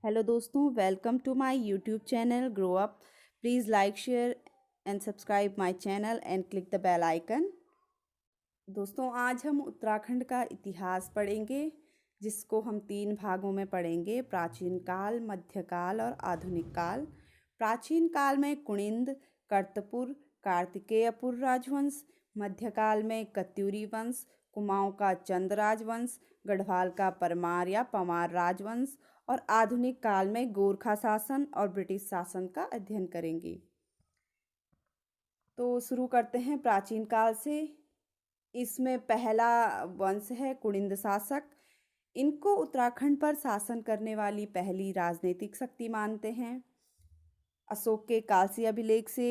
Hello दोस्तों, welcome to my YouTube channel grow up. Please like, share and subscribe my channel and click the bell icon. दोस्तों, आज हम उत्तराखंड का इतिहास पढ़ेंगे, जिसको हम 3 भागों में पढ़ेंगे: प्राचीन काल, मध्यकाल और आधुनिक काल। प्राचीन काल में कुणिंद, कर्तपुर, कार्तिकेयपुर राजवंश, मध्यकाल में कत्यूरी वंश, कुमाऊं का चंद राजवंश, गढ़वाल का परमार या पमार राजवंश, और आधुनिक काल में गोरखा शासन और ब्रिटिश शासन का अध्ययन करेंगे। तो शुरू करते हैं प्राचीन काल से। इसमें पहला वंश है कुणिंद शासक। इनको उत्तराखंड पर शासन करने वाली पहली राजनीतिक शक्ति मानते हैं। अशोक के कालसी अभिलेख से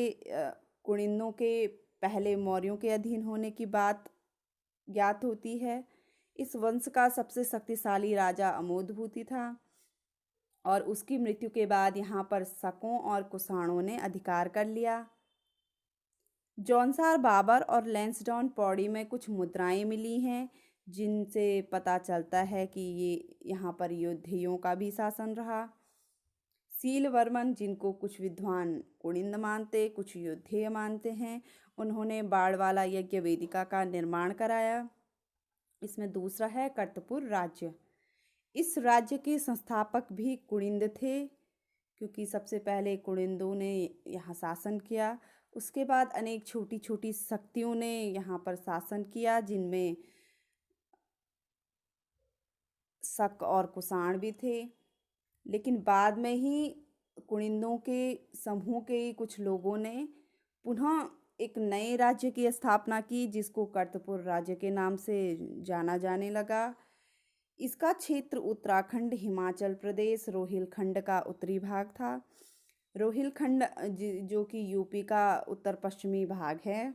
कुणिंदों के पहले मौर्यों के अधीन होने की बात ज्ञात होती है। इस वंश का सबसे शक्तिशाली राजा अमोधभूति था और उसकी मृत्यु के बाद यहाँ पर शकों और कुषाणों ने अधिकार कर लिया। जौनसार बाबर और लैंसडाउन पौड़ी में कुछ मुद्राएं मिली हैं, जिनसे पता चलता है कि ये यहाँ पर योद्धियों का भी शासन रहा। सीलवर्मन, जिनको कुछ विद्वान कुणिंद मानते, कुछ योद्धेय मानते हैं, उन्होंने बाड़वाला यज्ञ वेदिका का निर्माण कराया। इसमें दूसरा है कर्तपुर राज्य। इस राज्य के संस्थापक भी कुणिंद थे, क्योंकि सबसे पहले कुणिंदों ने यहाँ शासन किया। उसके बाद अनेक छोटी छोटी शक्तियों ने यहाँ पर शासन किया, जिनमें शक और कुषाण भी थे। लेकिन बाद में ही कुणिंदों के समूह के कुछ लोगों ने पुनः एक नए राज्य की स्थापना की, जिसको कर्तपुर राज्य के नाम से जाना जाने लगा। इसका क्षेत्र उत्तराखंड, हिमाचल प्रदेश, रोहिलखंड का उत्तरी भाग था। रोहिलखंड जो कि यूपी का उत्तर पश्चिमी भाग है।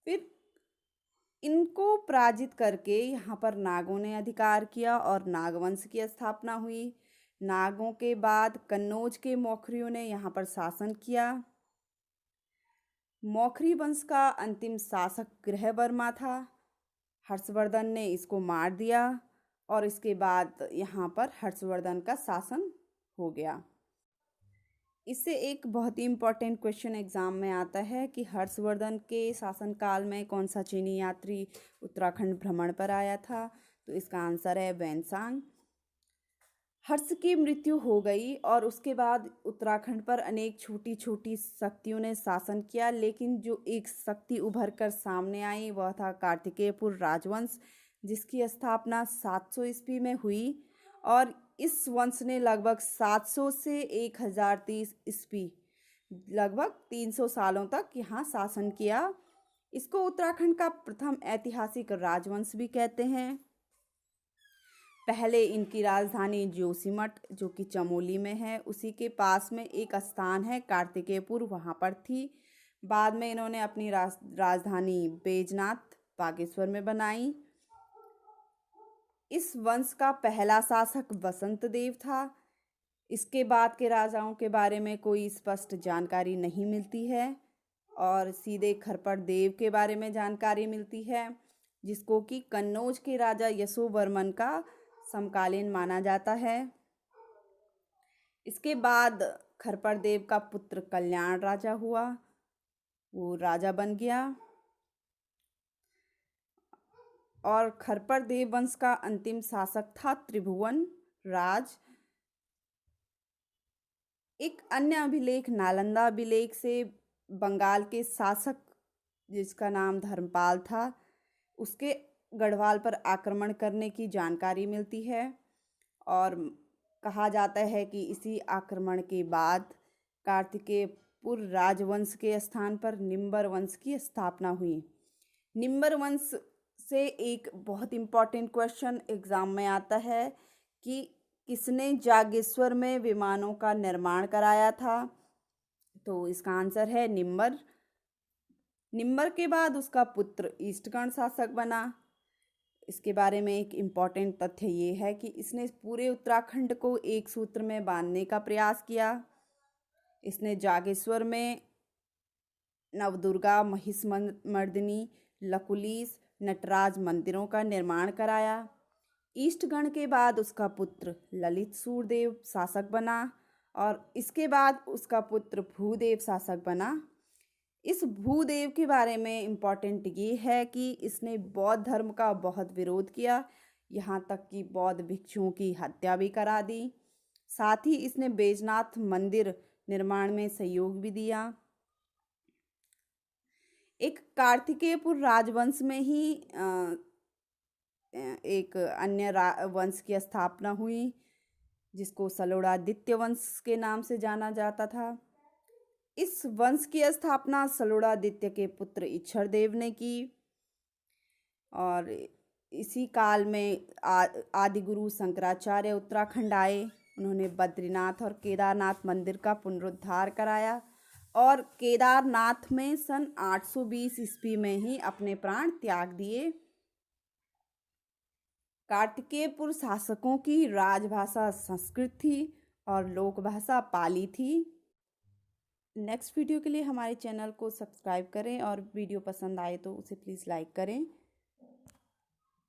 फिर इनको पराजित करके यहाँ पर नागों ने अधिकार किया और नागवंश की स्थापना हुई। नागों के बाद कन्नौज के मौखरियों ने यहाँ पर शासन किया। मौखरी वंश का अंतिम शासक ग्रहवर्मा था। हर्षवर्धन ने इसको मार दिया और इसके बाद यहाँ पर हर्षवर्धन का शासन हो गया। इससे एक बहुत ही इम्पोर्टेंट क्वेश्चन एग्जाम में आता है कि हर्षवर्धन के शासनकाल में कौन सा चीनी यात्री उत्तराखंड भ्रमण पर आया था। तो इसका आंसर है वैनसांग। हर्ष की मृत्यु हो गई और उसके बाद उत्तराखंड पर अनेक छोटी छोटी शक्तियों ने शासन किया, लेकिन जो एक शक्ति उभर कर सामने आई वह था कार्तिकेयपुर राजवंश, जिसकी स्थापना 700 ईस्वी में हुई और इस वंश ने लगभग 700 से 1030 ईस्वी, लगभग 300 सालों तक यहाँ शासन किया। इसको उत्तराखंड का प्रथम ऐतिहासिक राजवंश भी कहते हैं। पहले इनकी राजधानी जोशीमठ, जो कि चमोली में है, उसी के पास में एक स्थान है कार्तिकेयपुर, वहाँ पर थी। बाद में इन्होंने अपनी राजधानी बैजनाथ बागेश्वर में बनाई। इस वंश का पहला शासक वसंत देव था। इसके बाद के राजाओं के बारे में कोई स्पष्ट जानकारी नहीं मिलती है और सीधे खरपड़ देव के बारे में जानकारी मिलती है, जिसको कि कन्नौज के राजा यशोवर्मन का समकालीन माना जाता है। इसके बाद खरपड़ देव का पुत्र कल्याण राजा हुआ, वो राजा बन गया। और खरपड़ देव वंश का अंतिम शासक था त्रिभुवन राज। एक अन्य अभिलेख नालंदा अभिलेख से बंगाल के शासक, जिसका नाम धर्मपाल था, उसके गढ़वाल पर आक्रमण करने की जानकारी मिलती है और कहा जाता है कि इसी आक्रमण के बाद कार्तिकेयपुर राजवंश के स्थान पर निम्बर वंश की स्थापना हुई। निम्बर वंश से एक बहुत इम्पॉर्टेंट क्वेश्चन एग्जाम में आता है कि किसने जागेश्वर में विमानों का निर्माण कराया था। तो इसका आंसर है निम्बर। निम्बर के बाद उसका पुत्र ईस्टकर्ण शासक बना। इसके बारे में एक इम्पॉर्टेंट तथ्य ये है कि इसने पूरे उत्तराखंड को एक सूत्र में बांधने का प्रयास किया। इसने जागेश्वर में नवदुर्गा, महिषमर्दिनी, लकुलीश, नटराज मंदिरों का निर्माण कराया। ईष्टगण के बाद उसका पुत्र ललित सूर्यदेव शासक बना और इसके बाद उसका पुत्र भूदेव शासक बना। इस भूदेव के बारे में इम्पॉर्टेंट ये है कि इसने बौद्ध धर्म का बहुत विरोध किया, यहाँ तक कि बौद्ध भिक्षुओं की हत्या भी करा दी। साथ ही इसने बैजनाथ मंदिर निर्माण में सहयोग भी दिया। एक कार्तिकेयपुर राजवंश में ही एक अन्य वंश की स्थापना हुई जिसको सलोड़ादित्य वंश के नाम से जाना जाता था। इस वंश की स्थापना सलोड़ादित्य के पुत्र इच्छरदेव ने की और इसी काल में आदिगुरु शंकराचार्य उत्तराखंड आए। उन्होंने बद्रीनाथ और केदारनाथ मंदिर का पुनरुद्धार कराया और केदारनाथ में सन 820 ईस्वी में ही अपने प्राण त्याग दिए। कार्तिकेयपुर शासकों की राजभाषा संस्कृत थी और लोकभाषा पाली थी। नेक्स्ट वीडियो के लिए हमारे चैनल को सब्सक्राइब करें और वीडियो पसंद आए तो उसे प्लीज़ लाइक करें।